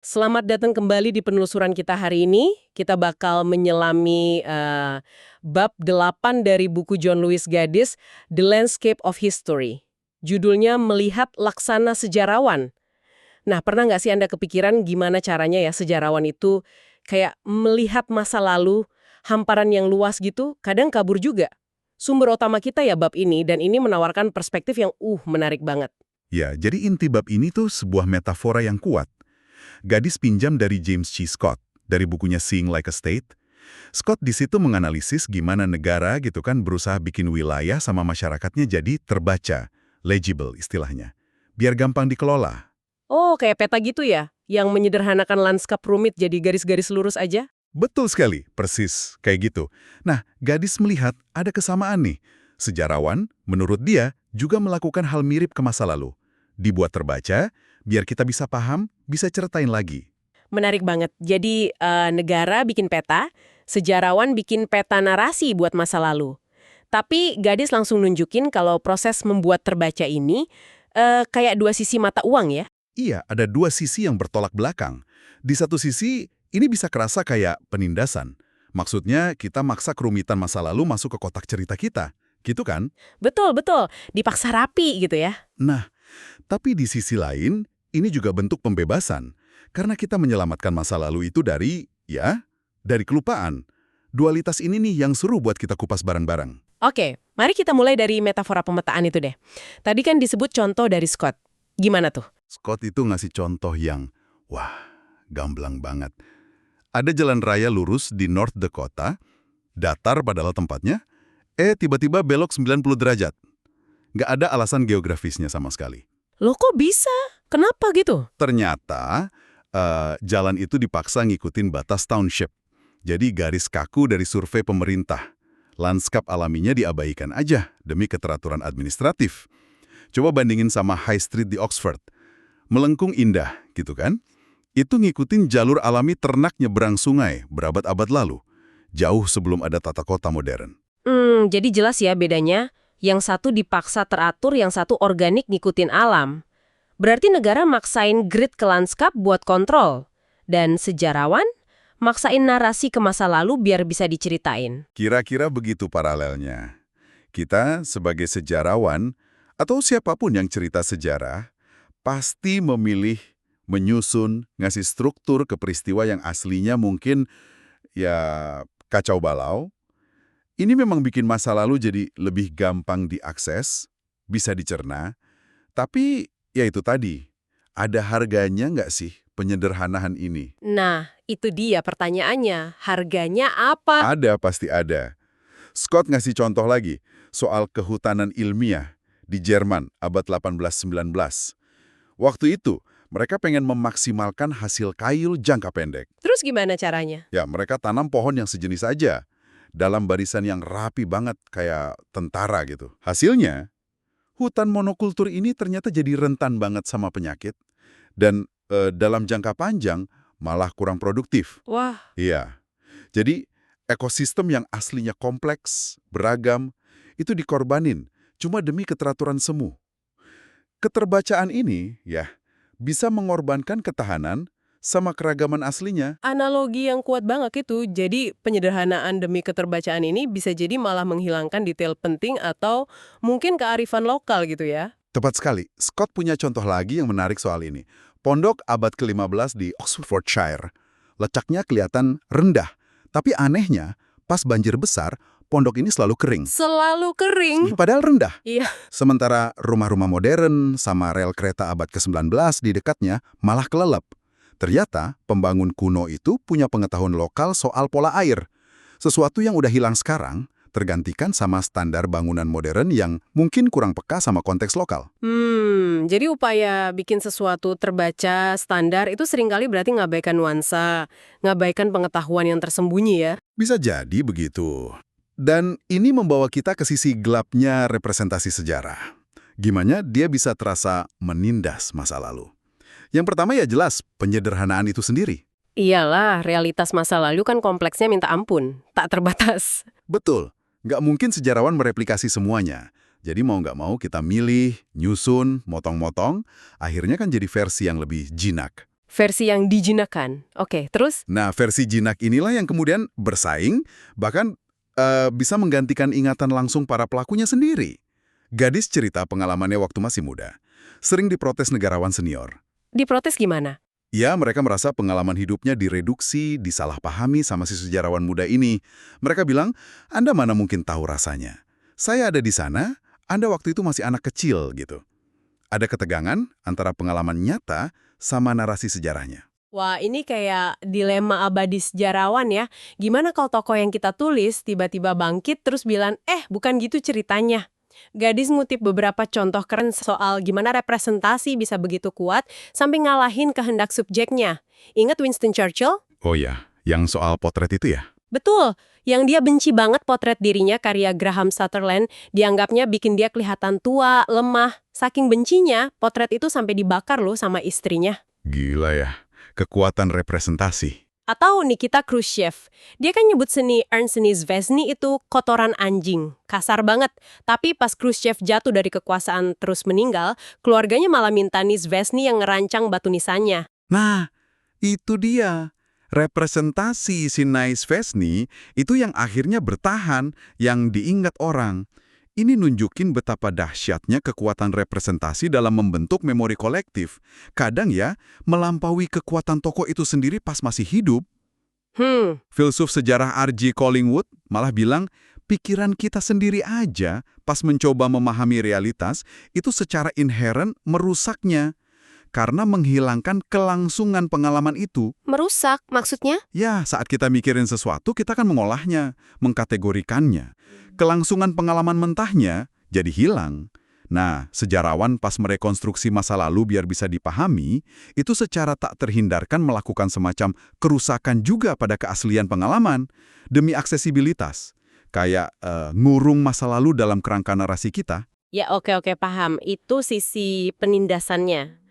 Selamat datang kembali di penelusuran kita hari ini. Kita bakal menyelami bab 8 dari buku John Lewis Gaddis, The Landscape of History. Judulnya Melihat Laksana Sejarawan. Nah, pernah nggak sih Anda kepikiran gimana caranya ya sejarawan itu kayak melihat masa lalu, hamparan yang luas gitu, kadang kabur juga. Sumber utama kita ya bab ini, dan ini menawarkan perspektif yang menarik banget. Ya, jadi inti bab ini tuh sebuah metafora yang kuat. Gadis pinjam dari James C. Scott, dari bukunya Seeing Like a State. Scott di situ menganalisis gimana negara gitu kan berusaha bikin wilayah sama masyarakatnya jadi terbaca, legible istilahnya, biar gampang dikelola. Oh, kayak peta gitu ya? Yang menyederhanakan lanskap rumit jadi garis-garis lurus aja? Betul sekali, persis kayak gitu. Nah, gadis melihat ada kesamaan nih. Sejarawan, menurut dia, juga melakukan hal mirip ke masa lalu. Dibuat terbaca, biar kita bisa paham, bisa ceritain lagi. Menarik banget. Jadi negara bikin peta, sejarawan bikin peta narasi buat masa lalu. Tapi gadis langsung nunjukin kalau proses membuat terbaca ini kayak dua sisi mata uang ya. Iya, ada dua sisi yang bertolak belakang. Di satu sisi, ini bisa kerasa kayak penindasan. Maksudnya, kita maksa kerumitan masa lalu masuk ke kotak cerita kita. Gitu kan? Betul, betul. Dipaksa rapi gitu ya. Nah, tapi di sisi lain, ini juga bentuk pembebasan. Karena kita menyelamatkan masa lalu itu dari kelupaan. Dualitas ini nih yang seru buat kita kupas bareng-bareng. Oke, mari kita mulai dari metafora pemetaan itu deh. Tadi kan disebut contoh dari Scott. Gimana tuh? Scott itu ngasih contoh yang, gamblang banget. Ada jalan raya lurus di North Dakota, datar padahal tempatnya, tiba-tiba belok 90 derajat. Nggak ada alasan geografisnya sama sekali. Loh kok bisa? Kenapa gitu? Ternyata, jalan itu dipaksa ngikutin batas township. Jadi garis kaku dari survei pemerintah. Lanskap alaminya diabaikan aja demi keteraturan administratif. Coba bandingin sama High Street di Oxford. Melengkung indah, gitu kan? Itu ngikutin jalur alami ternak nyebrang sungai berabad-abad lalu. Jauh sebelum ada tata kota modern. Jadi jelas ya bedanya. Yang satu dipaksa teratur, yang satu organik ngikutin alam. Berarti negara maksain grid ke lanskap buat kontrol. Dan sejarawan maksain narasi ke masa lalu biar bisa diceritain. Kira-kira begitu paralelnya. Kita sebagai sejarawan, atau siapapun yang cerita sejarah, pasti memilih, menyusun, ngasih struktur ke peristiwa yang aslinya mungkin kacau balau. Ini memang bikin masa lalu jadi lebih gampang diakses, bisa dicerna, tapi ya itu tadi, ada harganya nggak sih penyederhanaan ini? Nah, itu dia pertanyaannya. Harganya apa? Ada, pasti ada. Scott ngasih contoh lagi soal kehutanan ilmiah di Jerman abad 18-19. Waktu itu, mereka pengen memaksimalkan hasil kayu jangka pendek. Terus gimana caranya? Ya, mereka tanam pohon yang sejenis aja, dalam barisan yang rapi banget kayak tentara gitu. Hasilnya, hutan monokultur ini ternyata jadi rentan banget sama penyakit, dan dalam jangka panjang malah kurang produktif. Wah, Iya, jadi ekosistem yang aslinya kompleks, beragam, itu dikorbanin cuma demi keteraturan semu. Keterbacaan ini, bisa mengorbankan ketahanan sama keragaman aslinya. analogi yang kuat banget itu. Jadi penyederhanaan demi keterbacaan ini bisa jadi malah menghilangkan detail penting atau mungkin kearifan lokal gitu ya. Tepat sekali, Scott punya contoh lagi yang menarik soal ini. Pondok abad ke-15 di Oxfordshire. Letaknya kelihatan rendah, tapi anehnya, pas banjir besar, pondok ini selalu kering. Selalu kering. Padahal rendah. Iya. Sementara rumah-rumah modern sama rel kereta abad ke-19 di dekatnya malah kelelep. Ternyata pembangun kuno itu punya pengetahuan lokal soal pola air. Sesuatu yang udah hilang sekarang, tergantikan sama standar bangunan modern yang mungkin kurang peka sama konteks lokal. Jadi upaya bikin sesuatu terbaca standar itu seringkali berarti ngabaikan nuansa, ngabaikan pengetahuan yang tersembunyi ya. Bisa jadi begitu. Dan ini membawa kita ke sisi gelapnya representasi sejarah. Gimana dia bisa terasa menindas masa lalu. Yang pertama ya jelas, penyederhanaan itu sendiri. Iyalah, realitas masa lalu kan kompleksnya minta ampun, tak terbatas. Betul, nggak mungkin sejarawan mereplikasi semuanya. Jadi mau nggak mau kita milih, nyusun, motong-motong, akhirnya kan jadi versi yang lebih jinak. Versi yang dijinakan. Oke, terus? Nah, versi jinak inilah yang kemudian bersaing, bahkan bisa menggantikan ingatan langsung para pelakunya sendiri. Gadis cerita pengalamannya waktu masih muda. Sering diprotes negarawan senior. Diprotes gimana? Ya, mereka merasa pengalaman hidupnya direduksi, disalahpahami sama si sejarawan muda ini. Mereka bilang, Anda mana mungkin tahu rasanya. Saya ada di sana, Anda waktu itu masih anak kecil gitu. Ada ketegangan antara pengalaman nyata sama narasi sejarahnya. Wah, ini kayak dilema abadi sejarawan ya. Gimana kalau tokoh yang kita tulis tiba-tiba bangkit terus bilang, bukan gitu ceritanya. Gadis ngutip beberapa contoh keren soal gimana representasi bisa begitu kuat sampai ngalahin kehendak subjeknya. Ingat Winston Churchill? Oh ya, yang soal potret itu ya? Betul, yang dia benci banget potret dirinya karya Graham Sutherland, dianggapnya bikin dia kelihatan tua, lemah. Saking bencinya, potret itu sampai dibakar loh sama istrinya. Gila ya, kekuatan representasi. Atau Nikita Khrushchev, dia kan nyebut seni Ernst Zvezny itu kotoran anjing, kasar banget. Tapi pas Khrushchev jatuh dari kekuasaan terus meninggal, keluarganya malah minta Zvezny yang ngerancang batu nisannya. Nah, itu dia. Representasi si Zvezny itu yang akhirnya bertahan, yang diingat orang. Ini nunjukin betapa dahsyatnya kekuatan representasi dalam membentuk memori kolektif. Kadang ya, melampaui kekuatan tokoh itu sendiri pas masih hidup. Filsuf sejarah R.G. Collingwood malah bilang, pikiran kita sendiri aja pas mencoba memahami realitas, itu secara inheren merusaknya. Karena menghilangkan kelangsungan pengalaman itu. Merusak maksudnya? Ya, saat kita mikirin sesuatu, kita kan mengolahnya, mengkategorikannya. Kelangsungan pengalaman mentahnya jadi hilang. Nah, sejarawan pas merekonstruksi masa lalu biar bisa dipahami, itu secara tak terhindarkan melakukan semacam kerusakan juga pada keaslian pengalaman demi aksesibilitas. Kayak ngurung masa lalu dalam kerangka narasi kita. Ya oke, paham. Itu sisi penindasannya.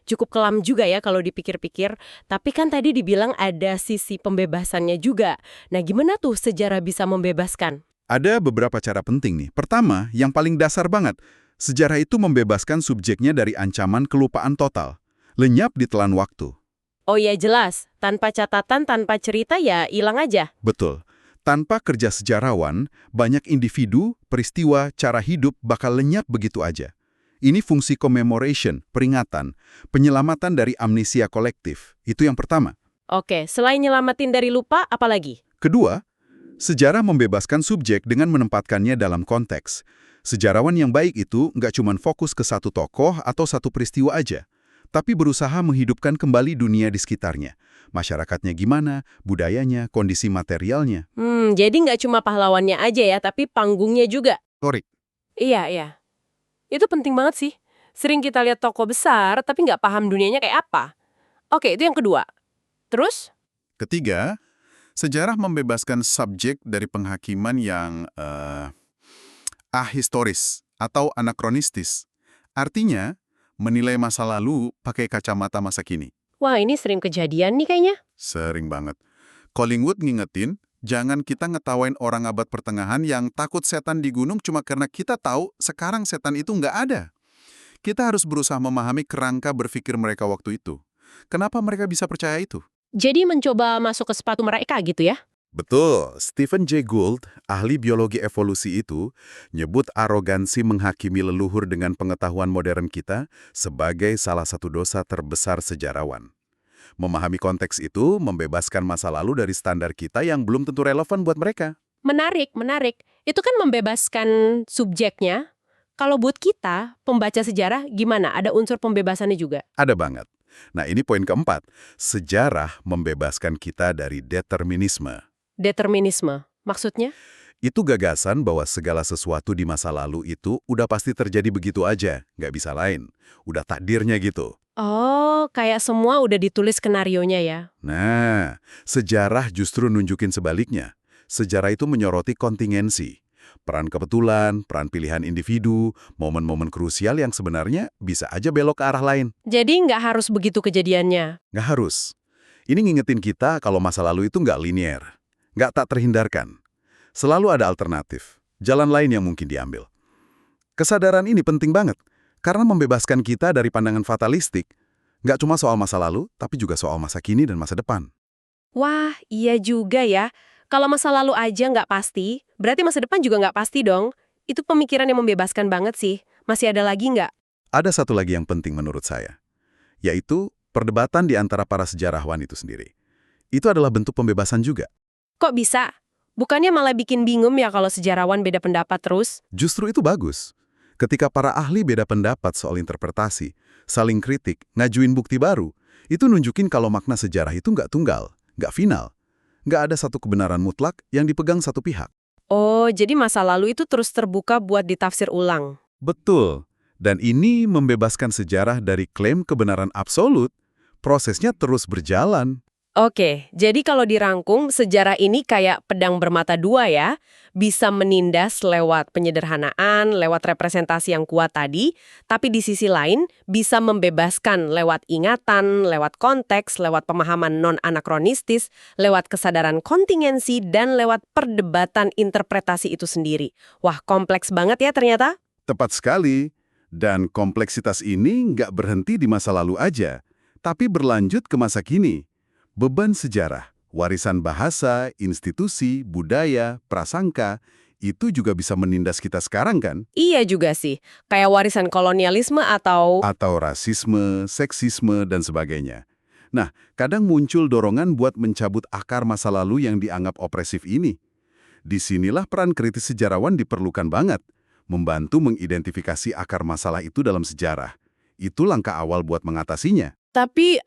Cukup kelam juga ya kalau dipikir-pikir, tapi kan tadi dibilang ada sisi pembebasannya juga. Nah gimana tuh sejarah bisa membebaskan? Ada beberapa cara penting nih. Pertama, yang paling dasar banget, sejarah itu membebaskan subjeknya dari ancaman kelupaan total. Lenyap ditelan waktu. Oh ya jelas, tanpa catatan, tanpa cerita ya hilang aja. Betul. Tanpa kerja sejarawan, banyak individu, peristiwa, cara hidup bakal lenyap begitu aja. Ini fungsi commemoration, peringatan, penyelamatan dari amnesia kolektif. Itu yang pertama. Oke, selain nyelamatin dari lupa, apa lagi? Kedua, sejarah membebaskan subjek dengan menempatkannya dalam konteks. Sejarawan yang baik itu nggak cuma fokus ke satu tokoh atau satu peristiwa aja, tapi berusaha menghidupkan kembali dunia di sekitarnya. Masyarakatnya gimana, budayanya, kondisi materialnya. Jadi nggak cuma pahlawannya aja ya, tapi panggungnya juga. Torik. Iya. Itu penting banget sih. Sering kita lihat tokoh besar, tapi nggak paham dunianya kayak apa. Oke, itu yang kedua. Terus? Ketiga, sejarah membebaskan subjek dari penghakiman yang ahistoris atau anakronistis. Artinya, menilai masa lalu pakai kacamata masa kini. Wah, ini sering kejadian nih kayaknya. Sering banget. Collingwood ngingetin, jangan kita ngetawain orang abad pertengahan yang takut setan di gunung cuma karena kita tahu sekarang setan itu nggak ada. Kita harus berusaha memahami kerangka berpikir mereka waktu itu. Kenapa mereka bisa percaya itu? Jadi mencoba masuk ke sepatu mereka gitu ya? Betul, Stephen Jay Gould, ahli biologi evolusi itu, nyebut arogansi menghakimi leluhur dengan pengetahuan modern kita sebagai salah satu dosa terbesar sejarawan. Memahami konteks itu membebaskan masa lalu dari standar kita yang belum tentu relevan buat mereka. Menarik. Itu kan membebaskan subjeknya. Kalau buat kita, pembaca sejarah, gimana? Ada unsur pembebasannya juga? Ada banget. Nah, ini poin keempat. Sejarah membebaskan kita dari determinisme. Determinisme. Maksudnya? Itu gagasan bahwa segala sesuatu di masa lalu itu udah pasti terjadi begitu aja, nggak bisa lain. Udah takdirnya gitu. Oh, kayak semua udah ditulis skenarionya ya? Nah, sejarah justru nunjukin sebaliknya. Sejarah itu menyoroti kontingensi. Peran kebetulan, peran pilihan individu, momen-momen krusial yang sebenarnya bisa aja belok ke arah lain. Jadi nggak harus begitu kejadiannya? Nggak harus. Ini ngingetin kita kalau masa lalu itu nggak linier. Nggak tak terhindarkan. Selalu ada alternatif, jalan lain yang mungkin diambil. Kesadaran ini penting banget, karena membebaskan kita dari pandangan fatalistik. Nggak cuma soal masa lalu, tapi juga soal masa kini dan masa depan. Wah, iya juga ya. Kalau masa lalu aja nggak pasti, berarti masa depan juga nggak pasti dong. Itu pemikiran yang membebaskan banget sih. Masih ada lagi nggak? Ada satu lagi yang penting menurut saya, yaitu perdebatan di antara para sejarawan itu sendiri. Itu adalah bentuk pembebasan juga. Kok bisa? Bukannya malah bikin bingung ya kalau sejarawan beda pendapat terus? Justru itu bagus. Ketika para ahli beda pendapat soal interpretasi, saling kritik, ngajuin bukti baru, itu nunjukin kalau makna sejarah itu nggak tunggal, nggak final. Nggak ada satu kebenaran mutlak yang dipegang satu pihak. Oh, jadi masa lalu itu terus terbuka buat ditafsir ulang. Betul. Dan ini membebaskan sejarah dari klaim kebenaran absolut. Prosesnya terus berjalan. Oke, jadi kalau dirangkum, sejarah ini kayak pedang bermata dua ya. Bisa menindas lewat penyederhanaan, lewat representasi yang kuat tadi, tapi di sisi lain bisa membebaskan lewat ingatan, lewat konteks, lewat pemahaman non-anakronistis, lewat kesadaran kontingensi, dan lewat perdebatan interpretasi itu sendiri. Wah, kompleks banget ya ternyata. Tepat sekali. Dan kompleksitas ini nggak berhenti di masa lalu aja, tapi berlanjut ke masa kini. Beban sejarah, warisan bahasa, institusi, budaya, prasangka, itu juga bisa menindas kita sekarang kan? Iya juga sih, kayak warisan kolonialisme atau... Atau rasisme, seksisme, dan sebagainya. Nah, kadang muncul dorongan buat mencabut akar masa lalu yang dianggap opresif ini. Disinilah peran kritis sejarawan diperlukan banget, membantu mengidentifikasi akar masalah itu dalam sejarah. Itu langkah awal buat mengatasinya. Tapi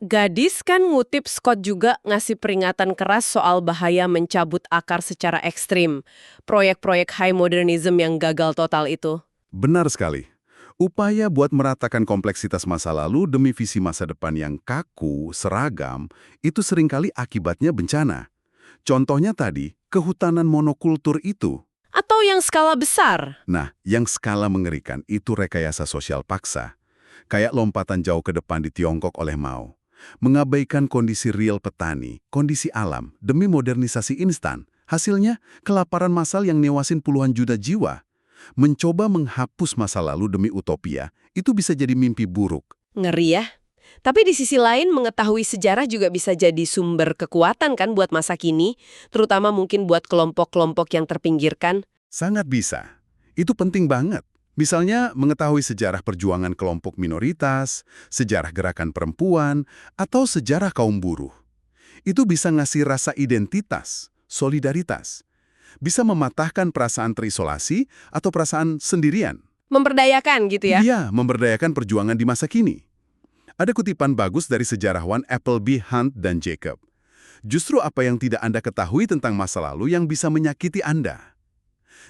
Gadis kan ngutip Scott juga ngasih peringatan keras soal bahaya mencabut akar secara ekstrim. Proyek-proyek high modernism yang gagal total itu. Benar sekali. Upaya buat meratakan kompleksitas masa lalu demi visi masa depan yang kaku, seragam, itu seringkali akibatnya bencana. Contohnya tadi, kehutanan monokultur itu. Atau yang skala besar. Nah, yang skala mengerikan itu rekayasa sosial paksa. Kayak lompatan jauh ke depan di Tiongkok oleh Mao. Mengabaikan kondisi real petani, kondisi alam, demi modernisasi instan. Hasilnya, kelaparan massal yang newasin puluhan juta jiwa. Mencoba menghapus masa lalu demi utopia, itu bisa jadi mimpi buruk. Ngeri ya. Tapi di sisi lain, mengetahui sejarah juga bisa jadi sumber kekuatan kan buat masa kini, terutama mungkin buat kelompok-kelompok yang terpinggirkan. Sangat bisa. Itu penting banget. Misalnya, mengetahui sejarah perjuangan kelompok minoritas, sejarah gerakan perempuan, atau sejarah kaum buruh. Itu bisa ngasih rasa identitas, solidaritas. Bisa mematahkan perasaan terisolasi atau perasaan sendirian. Memperdayakan gitu ya? Iya, memberdayakan perjuangan di masa kini. Ada kutipan bagus dari sejarawan Appleby Hunt dan Jacob. Justru apa yang tidak Anda ketahui tentang masa lalu yang bisa menyakiti Anda.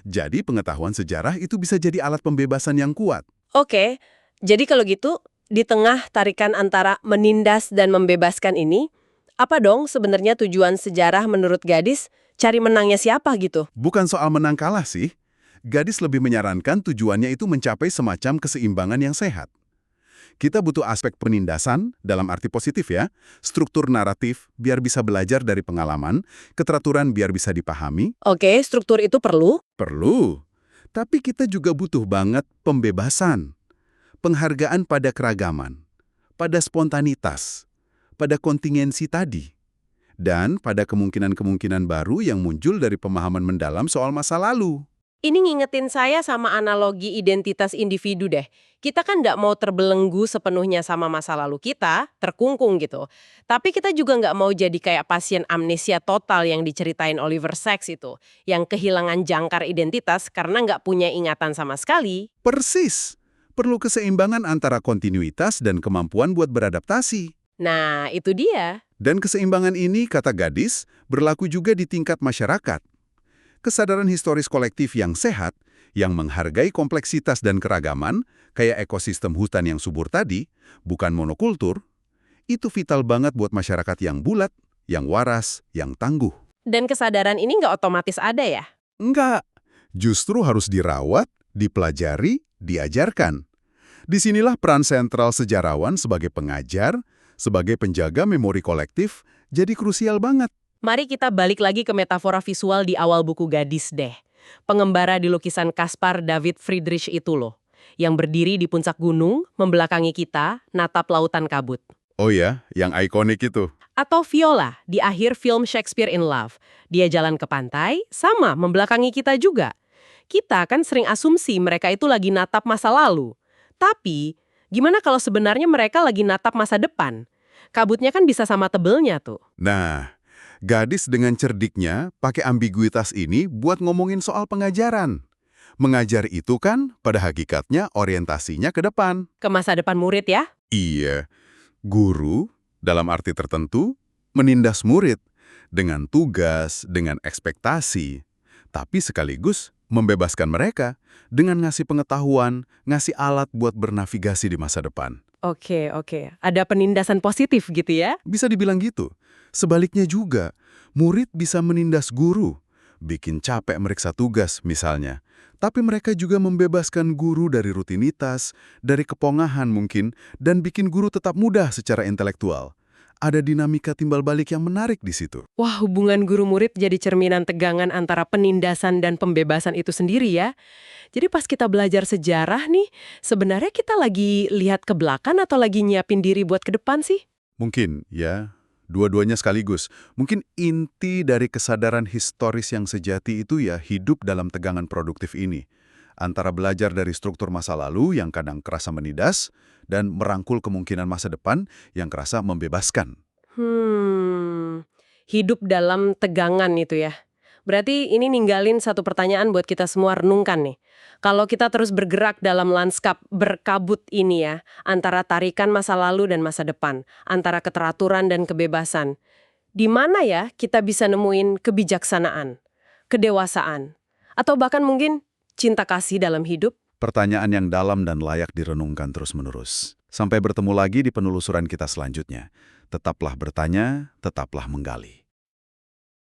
Jadi pengetahuan sejarah itu bisa jadi alat pembebasan yang kuat. Oke, jadi kalau gitu, di tengah tarikan antara menindas dan membebaskan ini, apa dong sebenarnya tujuan sejarah menurut Gadis? Cari menangnya siapa gitu? Bukan soal menang kalah sih. Gadis lebih menyarankan tujuannya itu mencapai semacam keseimbangan yang sehat. Kita butuh aspek penindasan, dalam arti positif ya, struktur naratif biar bisa belajar dari pengalaman, keteraturan biar bisa dipahami. Oke, struktur itu perlu. Perlu. Tapi kita juga butuh banget pembebasan. Penghargaan pada keragaman, pada spontanitas, pada kontingensi tadi. Dan pada kemungkinan-kemungkinan baru yang muncul dari pemahaman mendalam soal masa lalu. Ini ngingetin saya sama analogi identitas individu deh. Kita kan nggak mau terbelenggu sepenuhnya sama masa lalu kita, terkungkung gitu. Tapi kita juga nggak mau jadi kayak pasien amnesia total yang diceritain Oliver Sacks itu. Yang kehilangan jangkar identitas karena nggak punya ingatan sama sekali. Persis. Perlu keseimbangan antara kontinuitas dan kemampuan buat beradaptasi. Nah, itu dia. Dan keseimbangan ini, kata Gadis, berlaku juga di tingkat masyarakat. Kesadaran historis kolektif yang sehat, yang menghargai kompleksitas dan keragaman, kayak ekosistem hutan yang subur tadi, bukan monokultur, itu vital banget buat masyarakat yang bulat, yang waras, yang tangguh. Dan kesadaran ini nggak otomatis ada ya? Enggak. Justru harus dirawat, dipelajari, diajarkan. Disinilah peran sentral sejarawan sebagai pengajar, sebagai penjaga memori kolektif, jadi krusial banget. Mari kita balik lagi ke metafora visual di awal buku Gadis deh. Pengembara di lukisan Caspar David Friedrich itu loh. yang berdiri di puncak gunung, membelakangi kita, natap lautan kabut. Oh ya, yang ikonik itu. Atau Viola di akhir film Shakespeare in Love. Dia jalan ke pantai, sama membelakangi kita juga. Kita kan sering asumsi mereka itu lagi natap masa lalu. Tapi, gimana kalau sebenarnya mereka lagi natap masa depan? Kabutnya kan bisa sama tebelnya tuh. Nah, gadis dengan cerdiknya pakai ambiguitas ini buat ngomongin soal pengajaran. Mengajar itu kan pada hakikatnya orientasinya ke depan. Ke masa depan murid ya? Iya, guru dalam arti tertentu menindas murid dengan tugas, dengan ekspektasi, tapi sekaligus membebaskan mereka dengan ngasih pengetahuan, ngasih alat buat bernavigasi di masa depan. Oke. Ada penindasan positif gitu ya? Bisa dibilang gitu. Sebaliknya juga, murid bisa menindas guru, bikin capek meriksa tugas misalnya. Tapi mereka juga membebaskan guru dari rutinitas, dari kepongahan mungkin, dan bikin guru tetap mudah secara intelektual. Ada dinamika timbal balik yang menarik di situ. Wah, hubungan guru-murid jadi cerminan tegangan antara penindasan dan pembebasan itu sendiri ya. Jadi pas kita belajar sejarah nih, sebenarnya kita lagi lihat ke belakang atau lagi nyiapin diri buat ke depan sih? Mungkin, ya, dua-duanya sekaligus. Mungkin inti dari kesadaran historis yang sejati itu ya hidup dalam tegangan produktif ini. Antara belajar dari struktur masa lalu yang kadang kerasa menindas, dan merangkul kemungkinan masa depan yang kerasa membebaskan. Hidup dalam tegangan itu ya. Berarti ini ninggalin satu pertanyaan buat kita semua renungkan nih. Kalau kita terus bergerak dalam lanskap berkabut ini ya, antara tarikan masa lalu dan masa depan, antara keteraturan dan kebebasan, di mana ya kita bisa nemuin kebijaksanaan, kedewasaan, atau bahkan mungkin cinta kasih dalam hidup? Pertanyaan yang dalam dan layak direnungkan terus-menerus. Sampai bertemu lagi di penelusuran kita selanjutnya. Tetaplah bertanya, tetaplah menggali.